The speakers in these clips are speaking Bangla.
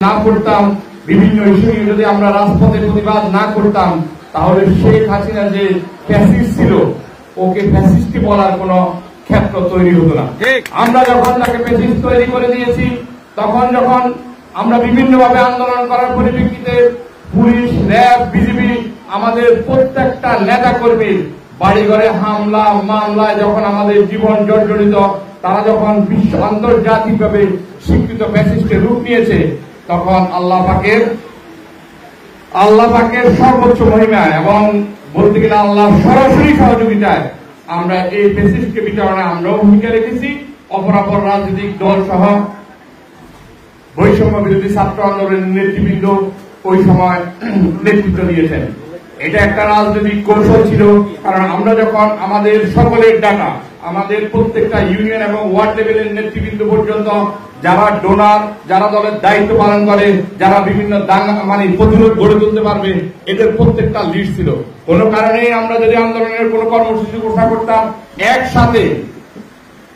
না করতাম, বিভিন্ন ইস্যু নিয়ে যদি আমরা রাজপথে প্রতিবাদ না করতাম, তাহলে শেখ হাসিনা যে ফ্যাসিস্ট ছিল, ওকে ফ্যাসিস্টই বলার কোন ক্ষেত্র তৈরি হতো না। আমরা যখন তাকে ফ্যাসিস্ট তৈরি করে দিয়েছি, তখন যখন আমরা বিভিন্নভাবে আন্দোলন করার পরিপ্রেক্ষিতে পুলিশ, র্যাব, বিজিবি আমাদের প্রত্যেকটা নেতা কর্মীর বাড়িঘরে হামলা মামলায় যখন আমাদের জীবন জর্জরিত, তারা যখন বিশ্ব আন্তর্জাতিকভাবে স্বীকৃত ফ্যাসিস্টের রূপ নিয়েছে, তখন আল্লাহ পাকের সর্বোচ্চ মহিমায় এবং বলতে গেলে আল্লাহ সরাসরি সহযোগিতায় আমরা এই ফ্যাসিস্টকে বিতাড়নে আমরাও ভূমিকা রেখেছি। অপরাপর রাজনৈতিক দল সহ বৈষম্য বিরোধী ছাত্র আন্দোলনের নেতৃবৃন্দ ওই সময় নেতৃত্ব দিয়েছেন। এটা একটা রাজনৈতিক কৌশল ছিল, কারণ আমরা যখন আমাদের সকলের ডাটা, আমাদের প্রত্যেকটা ইউনিয়ন এবং ওয়ার্ড লেভেলের নেতৃবৃন্দ পর্যন্ত যারা ডোনার, যারা দলের দায়িত্ব পালন করে, যারা বিভিন্ন প্রতিরোধ গড়ে তুলতে পারবে, এদের প্রত্যেকটা লিস্ট ছিল। কোন কারণেই আমরা যদি আন্দোলনের কোন কর্মসূচি ঘোষণা করতাম, একসাথে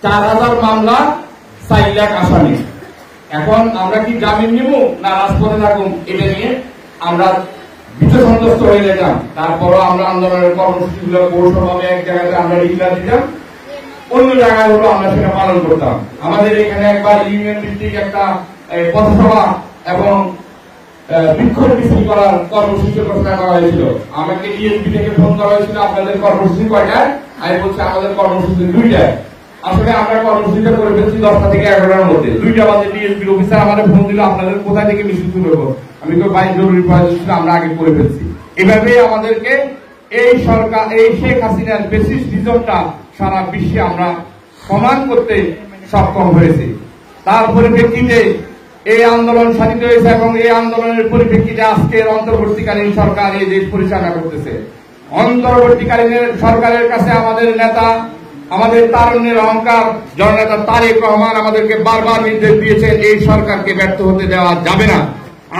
4000 মামলা, 4 লাখ আসামি। এখন আমরা কি জামিন নিব না রাজপথে থাকুন, এটা নিয়ে আমরা বিচসন্ত্রস্ত হয়ে যেতাম। তারপরও আমরা আন্দোলনের কর্মসূচিগুলো কৌশলভাবে এক জায়গাতে আমরা ডিক্লার দিতাম, অন্য জায়গায় হলো আমরা সেটা পালন করতাম। আমাদের এখানে একবার ইউনিয়ন ভিত্তিক একটা পথসভা এবং বিক্ষোভ মিছিল করার কর্মসূচি ঘোষণা করা হয়েছিল। আমাকে ইএসপি থেকে ফোন করা হয়েছিল, আপনাদের কর্মসূচি কয়টায়? আমি বলছি আমাদের কর্মসূচি 2টায়। আসলে আমরা কর্মসূচিটা করে ফেলছি 10টা থেকে 11টার মধ্যে। 2টা বাজে ডিএসপির অফিসার আমাদের ফোন দিল, আপনাদের কোথায় থেকে মিছিল শুরু করবো? আমি তো বাইরে জরুরি প্রয়োজন ছিল, আমরা আগে করে ফেলছি। এভাবে আমাদেরকে এই সরকার, এই শেখ হাসিনার ফ্যাসিস্টিজমটা সারা বিশ্বে আমরা প্রমাণ করতে সক্ষম হয়েছি। তার পরিপ্রেক্ষিতে এই আন্দোলন সাধিত হয়েছে এবং এই আন্দোলনের পরিপ্রেক্ষিতে আজকের অন্তর্বর্তীকালীন সরকার এই দেশ পরিচালনা করতেছে। অন্তর্বর্তীকালীন সরকারের কাছে আমাদের নেতা, আমাদের তারুণ্যের অহংকার জননেতা তারেক রহমান আমাদেরকে বারবার নির্দেশ দিয়েছেন, এই সরকারকে ব্যর্থ হতে দেওয়া যাবে না।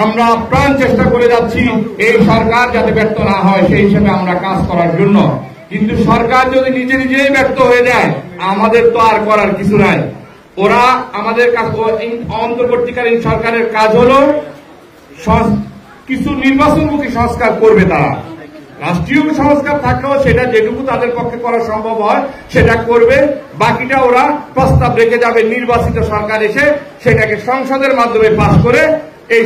আমরা প্রাণ চেষ্টা করে যাচ্ছি এই সরকার যাতে ব্যর্থ না হয়, সেই হিসেবে আমরা কাজ করার জন্য। কিন্তু সরকার যদি নিজে নিজেই ব্যর্থ হয়ে যায়, আমাদের তো আর করার কিছু নাই। ওরা আমাদের অন্তর্বর্তীকালীন সরকারের কাজ হলো কিছু নির্বাচনমুখী সংস্কার করবে। তারা রাষ্ট্রীয় সংস্কার থাকলেও সেটা যেটুকু তাদের পক্ষে করা সম্ভব হয় সেটা করবে, বাকিটা ওরা প্রস্তাব রেখে যাবে। নির্বাচিত সরকার এসে সেটাকে সংসদের মাধ্যমে পাস করে এই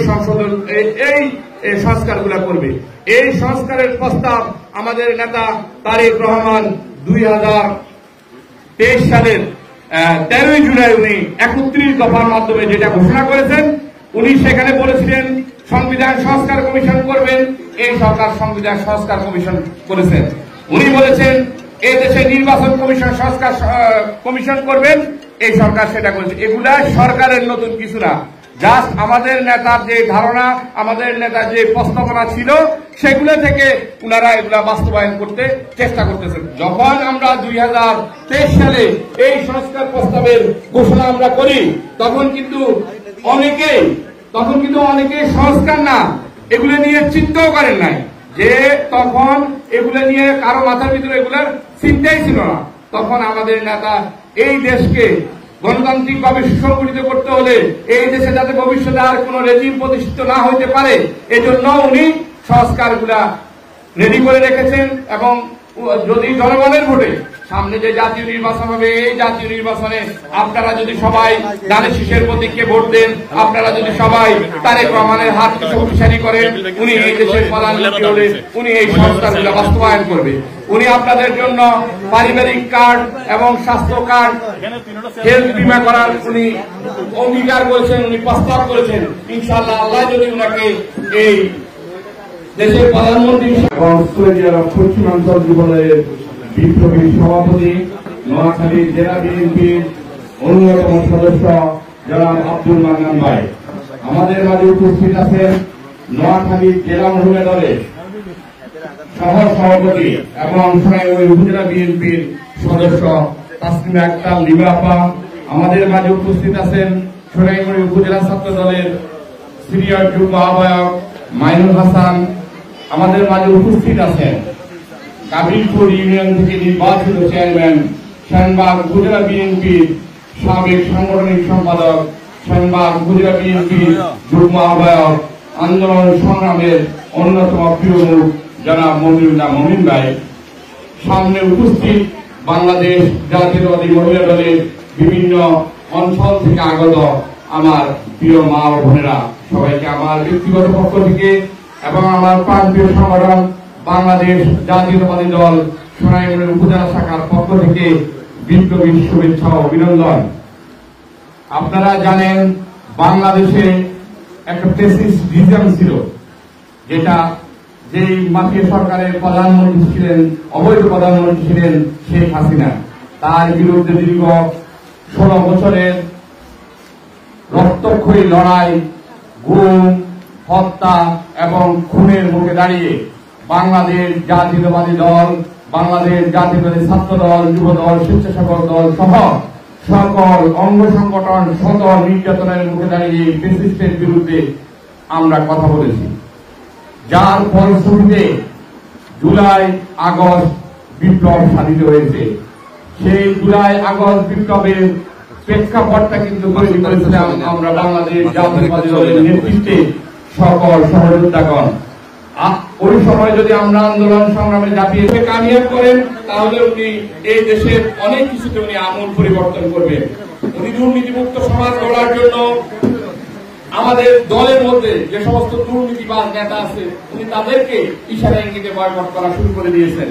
সংস্কারগুলো করবে। এই সংস্কারের প্রস্তাব আমাদের নেতা তারেক রহমান 2023 সালের 13 জুলাই উনি 31 দফার মাধ্যমে যেটা ঘোষণা করেছেন, উনি সেখানে বলেছিলেন সংবিধান সংস্কার কমিশন করবেন। এই সরকার সংবিধান সংস্কার কমিশন করেছেন। উনি বলেছেন এই দেশে নির্বাচন কমিশন সংস্কার কমিশন করবেন, এই সরকার সেটা করেছে। এগুলা সরকারের নতুন কিছু না, জাস্ট আমাদের নেতার যে ধারণা, আমাদের নেতার যে প্রস্তাবনা ছিল, সেগুলো থেকে উনারা এগুলা বাস্তবায়ন করতে চেষ্টা করতেছেন। যখন আমরা 2023 সালে এই সংস্কার প্রস্তাবের ঘোষণা আমরা করি, তখন কিন্তু অনেকে সংস্কার না এগুলো নিয়ে চিন্তাও করেন নাই, যে তখন এগুলো নিয়ে কারো মাথার ভিতরে এগুলার চিন্তাই ছিল না। তখন আমাদের নেতা এই দেশকে গণতান্ত্রিক ভাবে সুসংগঠিত করতে হলে, এই দেশে যাতে ভবিষ্যতে আর কোন রেজিম প্রতিষ্ঠিত না হইতে পারে, এজন্য উনি সংস্কারগুলা রেডি করে রেখেছেন। এবং যদি জনগণের ভোটে সামনে যে জাতীয় নির্বাচন হবে, এই জাতীয় নির্বাচনে আপনারা যদি সবাই ধানের শীষের প্রতীককে ভোট দেন, আপনারা যদি সবাই তারেক রহমানের হাতকে শক্তিশালী করেন, উনি এই দেশের প্রধানমন্ত্রী হলে উনি এই সংস্কারগুলো বাস্তবায়ন করবে। উনি আপনাদের জন্য পারিবারিক কার্ড এবং স্বাস্থ্য কার্ড, হেলথ বিমা করার উনি অঙ্গীকার করেছেন, উনি প্রস্তাব করেছেন। ইনশাআল্লাহ আল্লাহ যদি উনাকে এই দেশের প্রধানমন্ত্রী এবং পশ্চিমাঞ্চল যুবদলের বিপ্লবী সভাপতি, নোয়াখালী জেলা বিএনপির অন্যতম সদস্য জনাব আব্দুল মান্নান ভাই আমাদের মাঝে উপস্থিত আছেন। নোয়াখালী জেলা মহিলা দলের সহ সভাপতি এবং সোনাইমুড়ি উপজেলা বিএনপির সদস্য তাসলিমা আক্তার লিমা আপা আমাদের মাঝে উপস্থিত আছেন। সোনাইমুড়ি উপজেলা ছাত্র দলের সিনিয়র যুগ্ম আহ্বায়ক মাইনুল হাসান আমাদের মাঝে উপস্থিত আছেন। কাবিলপুর ইউনিয়ন থেকে নির্বাচিত চেয়ারম্যান, শাহবাগ উপজেলা বিএনপির সাবেক সাংগঠনিক সম্পাদক সেনবাগ উপজেলা বিএনপির যুগ্ম আহ্বায়ক, আন্দোলন সংগ্রামের অন্যতম প্রিয় মুখ জনাব মমিনুল্লাহ মমিন ভাই, সামনে উপস্থিত বাংলাদেশ জাতীয়তাবাদী মহিলা দলের বিভিন্ন অঞ্চল থেকে আগত আমার প্রিয় মা ও বোনেরা, সবাইকে আমার ব্যক্তিগত পক্ষ থেকে এবং আমার প্রান্তীয় সংগঠন বাংলাদেশ জাতীয়তাবাদী দল সোনাইমুড়ি উপজেলা শাখার পক্ষ থেকে বিপ্লবী শুভেচ্ছা ও অভিনন্দন। আপনারা জানেন বাংলাদেশে একটা ফ্যাসিস্টিজম ছিল, যেটা যেই মাফিয়া সরকারের প্রধানমন্ত্রী ছিলেন, অবৈধ প্রধানমন্ত্রী ছিলেন শেখ হাসিনা। তার বিরুদ্ধে দীর্ঘ 16 বছরের রক্তক্ষয়ী লড়াই, গুম, হত্যা এবং খুনের মুখে দাঁড়িয়ে বাংলাদেশ জাতীয়তাবাদী দল, বাংলাদেশ জাতীয়তাবাদী ছাত্র দল, যুব দল, স্বেচ্ছাসেবক দল সহ সকল অঙ্গ সংগঠন শত নির্যাতনের মুখে দাঁড়িয়ে ফ্যাসিস্টের বিরুদ্ধে আমরা কথা বলেছি, যার ফলশ্রুতিতে জুলাই আগস্ট বিপ্লব সাধিত হয়েছে। সেই জুলাই আগস্ট বিপ্লবের প্রেক্ষাপটটা কিন্তু তৈরি করেছিলাম আমরা বাংলাদেশ জাতীয়তাবাদী দলের নেতৃত্বে সকল সহযোদ্ধাগণ। ওই সময় যদি আমরা আন্দোলন সংগ্রামে ঝাঁপিয়ে কামিয়াব করেন, তাহলে উনি এই দেশের অনেক কিছুতে উনি আমূল পরিবর্তন করবেন। উনি দুর্নীতিমুক্ত সমাজ গড়ার জন্য আমাদের দলের মধ্যে যে সমস্ত দুর্নীতিবাজ নেতা আছে, উনি তাদেরকে ইশারা ইঙ্গিতে বয়কট করা শুরু করে দিয়েছেন।